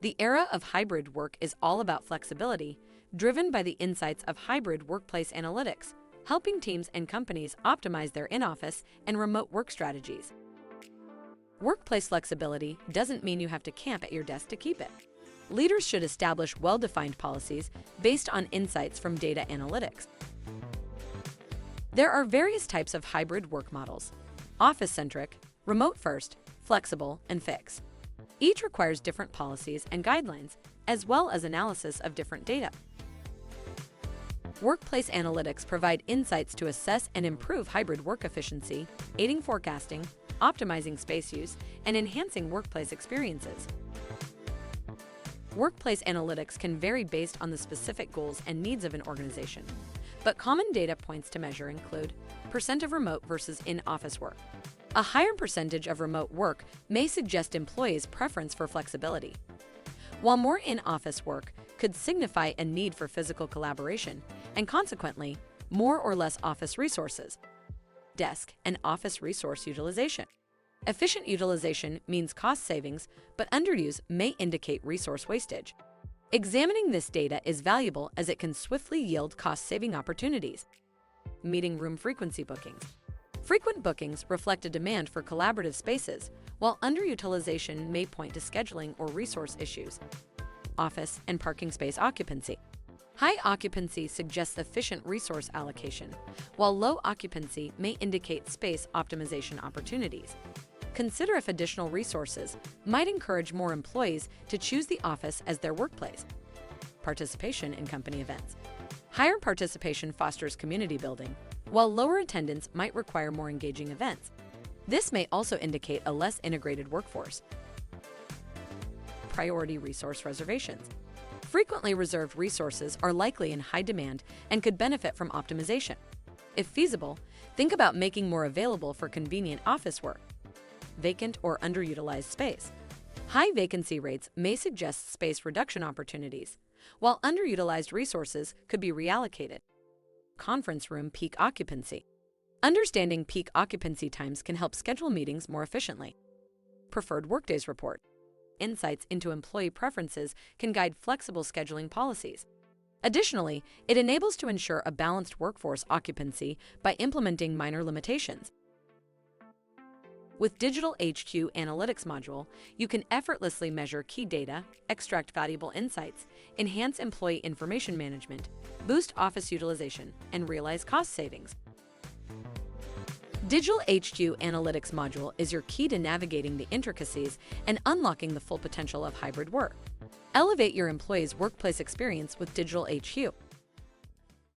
The era of hybrid work is all about flexibility, driven by the insights of hybrid workplace analytics, helping teams and companies optimize their in-office and remote work strategies. Workplace flexibility doesn't mean you have to camp at your desk to keep it. Leaders should establish well-defined policies based on insights from data analytics. There are various types of hybrid work models: office-centric, remote-first, flexible, and fixed. Each requires different policies and guidelines, as well as analysis of different data. Workplace analytics provide insights to assess and improve hybrid work efficiency, aiding forecasting, optimizing space use, and enhancing workplace experiences. Workplace analytics can vary based on the specific goals and needs of an organization, but common data points to measure include percent of remote versus in-office work. A higher percentage of remote work may suggest employees' preference for flexibility, while more in-office work could signify a need for physical collaboration and, consequently, more or less office resources. Desk and office resource utilization. Efficient utilization means cost savings, but underuse may indicate resource wastage. Examining this data is valuable as it can swiftly yield cost-saving opportunities. Meeting room frequency bookings. Frequent bookings reflect a demand for collaborative spaces, while underutilization may point to scheduling or resource issues. Office and parking space occupancy. High occupancy suggests efficient resource allocation, while low occupancy may indicate space optimization opportunities. Consider if additional resources might encourage more employees to choose the office as their workplace. Participation in company events. Higher participation fosters community building, while lower attendance might require more engaging events. This may also indicate a less integrated workforce. Priority resource reservations. Frequently reserved resources are likely in high demand and could benefit from optimization. If feasible, think about making more available for convenient office work. Vacant or underutilized space. High vacancy rates may suggest space reduction opportunities, while underutilized resources could be reallocated. Conference room peak occupancy. Understanding peak occupancy times can help schedule meetings more efficiently. Preferred workdays report. Insights into employee preferences can guide flexible scheduling policies. Additionally, it enables to ensure a balanced workforce occupancy by implementing minor limitations. With DigitalHQ Analytics module, you can effortlessly measure key data, extract valuable insights, enhance employee information management, boost office utilization, and realize cost savings. DigitalHQ Analytics module is your key to navigating the intricacies and unlocking the full potential of hybrid work. Elevate your employees' workplace experience with DigitalHQ.